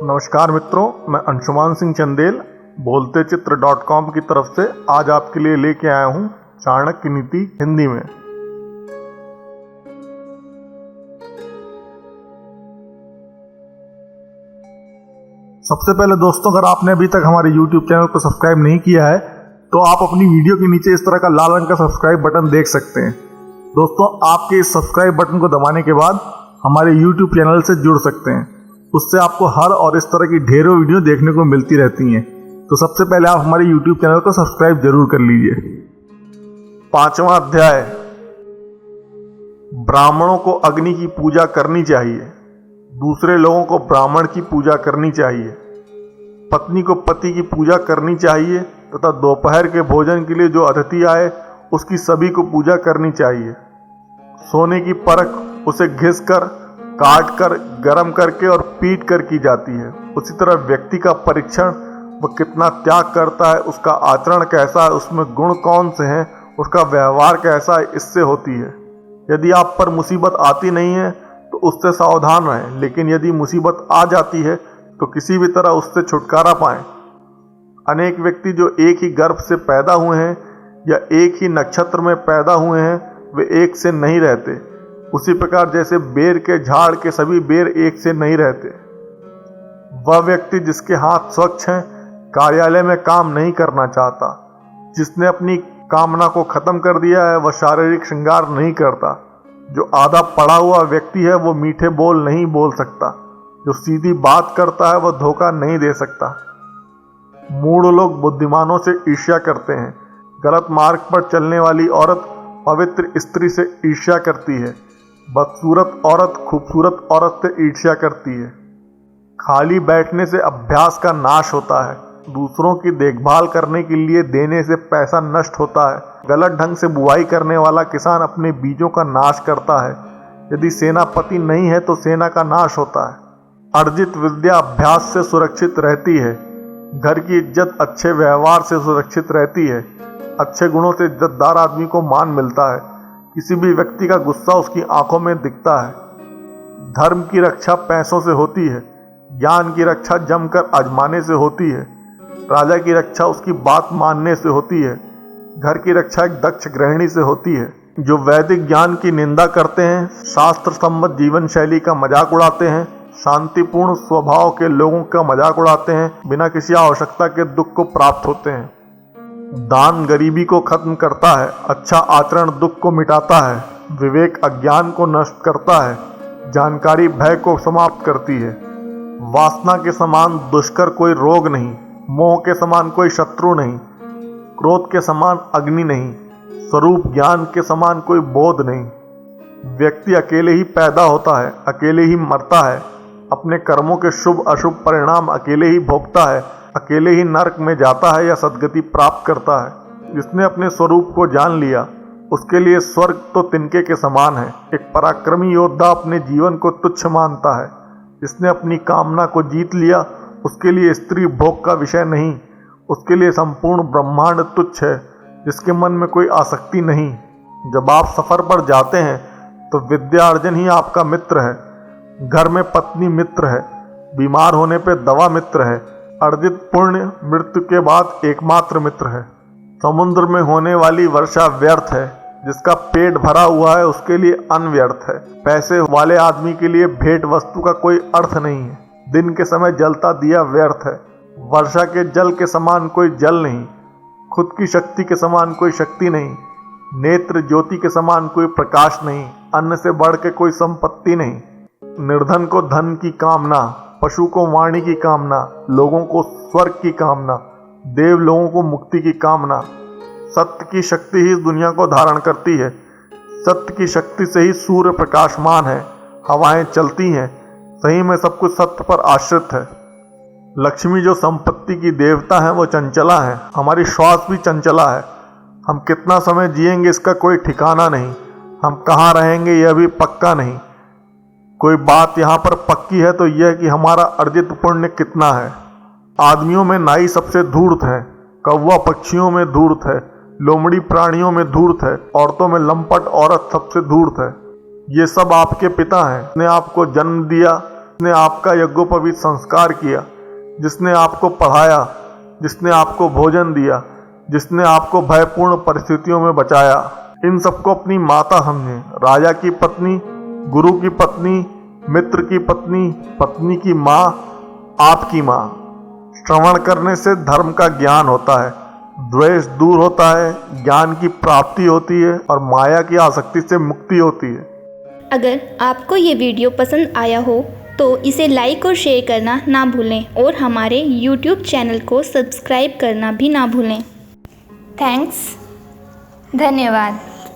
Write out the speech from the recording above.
नमस्कार मित्रों, मैं अंशुमान सिंह चंदेल बोलतेचित्र.com की तरफ से आज आपके लिए लेके आया हूँ चाणक्य नीति हिंदी में। सबसे पहले दोस्तों, अगर आपने अभी तक हमारे YouTube चैनल को सब्सक्राइब नहीं किया है तो आप अपनी वीडियो के नीचे इस तरह का लाल रंग का सब्सक्राइब बटन देख सकते हैं। दोस्तों, आपके इस सब्सक्राइब बटन को दबाने के बाद हमारे YouTube चैनल से जुड़ सकते हैं। उससे आपको हर और इस तरह की ढेरों वीडियो देखने को मिलती रहती हैं। तो सबसे पहले आप हमारे YouTube चैनल को सब्सक्राइब जरूर कर लीजिए। 5वां अध्याय, ब्राह्मणों को अग्नि की पूजा करनी चाहिए, दूसरे लोगों को ब्राह्मण की पूजा करनी चाहिए, पत्नी को पति की पूजा करनी चाहिए तथा दोपहर के भोजन के लिए जो अतिथि आए उसकी सभी को पूजा करनी चाहिए। सोने की परख उसे घिस कर, काट कर, गर्म करके और पीट कर की जाती है। उसी तरह व्यक्ति का परीक्षण, वह कितना त्याग करता है, उसका आचरण कैसा है, उसमें गुण कौन से हैं, उसका व्यवहार कैसा है, इससे होती है। यदि आप पर मुसीबत आती नहीं है तो उससे सावधान रहें, लेकिन यदि मुसीबत आ जाती है तो किसी भी तरह उससे छुटकारा पाएं। अनेक व्यक्ति जो एक ही गर्भ से पैदा हुए हैं या एक ही नक्षत्र में पैदा हुए हैं, वे एक से नहीं रहते। उसी प्रकार जैसे बेर के झाड़ के सभी बेर एक से नहीं रहते। वह व्यक्ति जिसके हाथ स्वच्छ हैं कार्यालय में काम नहीं करना चाहता। जिसने अपनी कामना को खत्म कर दिया है वह शारीरिक श्रृंगार नहीं करता। जो आधा पढ़ा हुआ व्यक्ति है वो मीठे बोल नहीं बोल सकता। जो सीधी बात करता है वह धोखा नहीं दे सकता। मूढ़ लोग बुद्धिमानों से ईर्ष्या करते हैं। गलत मार्ग पर चलने वाली औरत पवित्र स्त्री से ईर्ष्या करती है। बदसूरत औरत खूबसूरत औरत से ईर्ष्या करती है। खाली बैठने से अभ्यास का नाश होता है। दूसरों की देखभाल करने के लिए देने से पैसा नष्ट होता है। गलत ढंग से बुआई करने वाला किसान अपने बीजों का नाश करता है। यदि सेनापति नहीं है तो सेना का नाश होता है। अर्जित विद्या अभ्यास से सुरक्षित रहती है। घर की इज्जत अच्छे व्यवहार से सुरक्षित रहती है। अच्छे गुणों से इज्जतदार आदमी को मान मिलता है। किसी भी व्यक्ति का गुस्सा उसकी आंखों में दिखता है। धर्म की रक्षा पैसों से होती है। ज्ञान की रक्षा जमकर आजमाने से होती है। राजा की रक्षा उसकी बात मानने से होती है। घर की रक्षा एक दक्ष गृहिणी से होती है। जो वैदिक ज्ञान की निंदा करते हैं, शास्त्र सम्मत जीवन शैली का मजाक उड़ाते हैं, शांतिपूर्ण स्वभाव के लोगों का मजाक उड़ाते हैं, बिना किसी आवश्यकता के दुख को प्राप्त होते हैं। दान गरीबी को खत्म करता है। अच्छा आचरण दुख को मिटाता है। विवेक अज्ञान को नष्ट करता है। जानकारी भय को समाप्त करती है। वासना के समान दुष्कर कोई रोग नहीं। मोह के समान कोई शत्रु नहीं। क्रोध के समान अग्नि नहीं। स्वरूप ज्ञान के समान कोई बोध नहीं। व्यक्ति अकेले ही पैदा होता है, अकेले ही मरता है। अपने कर्मों के शुभ अशुभ परिणाम अकेले ही भोगता है। अकेले ही नरक में जाता है या सद्गति प्राप्त करता है। जिसने अपने स्वरूप को जान लिया उसके लिए स्वर्ग तो तिनके के समान है। एक पराक्रमी योद्धा अपने जीवन को तुच्छ मानता है। जिसने अपनी कामना को जीत लिया उसके लिए स्त्री भोग का विषय नहीं। उसके लिए संपूर्ण ब्रह्मांड तुच्छ है। जिसके मन में कोई आसक्ति नहीं। जब आप सफर पर जाते हैं तो विद्यार्जन ही आपका मित्र है। घर में पत्नी मित्र है। बीमार होने पर दवा मित्र है। अर्जित पुण्य मृत्यु के बाद एकमात्र मित्र है। समुद्र में होने वाली वर्षा व्यर्थ है। जिसका पेट भरा हुआ है उसके लिए अन्न व्यर्थ है। पैसे वाले आदमी के लिए भेंट वस्तु का कोई अर्थ नहीं है। दिन के समय जलता दिया व्यर्थ है। वर्षा के जल के समान कोई जल नहीं। खुद की शक्ति के समान कोई शक्ति नहीं। नेत्र ज्योति के समान कोई प्रकाश नहीं। अन्न से बढ़ के कोई संपत्ति नहीं। निर्धन को धन की कामना, पशु को वाणी की कामना, लोगों को स्वर्ग की कामना, देव लोगों को मुक्ति की कामना। सत्य की शक्ति ही इस दुनिया को धारण करती है। सत्य की शक्ति से ही सूर्य प्रकाशमान है। हवाएं चलती हैं। सही में सब कुछ सत्य पर आश्रित है। लक्ष्मी जो संपत्ति की देवता है वो चंचला है। हमारी श्वास भी चंचला है। हम कितना समय जिएंगे इसका कोई ठिकाना नहीं। हम कहाँ रहेंगे यह भी पक्का नहीं। कोई बात यहाँ पर पक्की है तो यह कि हमारा अर्जित पुण्य कितना है। आदमियों में नाई सबसे धूर्त है। कौवा पक्षियों में धूर्त है। लोमड़ी प्राणियों में धूर्त है। औरतों में लंपट औरत सबसे धूर्त है। ये सब आपके पिता हैं। उसने आपको जन्म दिया, जिसने आपका यज्ञोपवीत संस्कार किया, जिसने आपको पढ़ाया, जिसने आपको भोजन दिया, जिसने आपको भयपूर्ण परिस्थितियों में बचाया, इन सबको अपनी माता समझें। राजा की पत्नी, गुरु की पत्नी, मित्र की पत्नी, पत्नी की माँ, आपकी माँ। श्रवण करने से धर्म का ज्ञान होता है, द्वेष दूर होता है, ज्ञान की प्राप्ति होती है और माया की आसक्ति से मुक्ति होती है। अगर आपको ये वीडियो पसंद आया हो तो इसे लाइक और शेयर करना ना भूलें और हमारे YouTube चैनल को सब्सक्राइब करना भी ना भूलें। थैंक्स, धन्यवाद।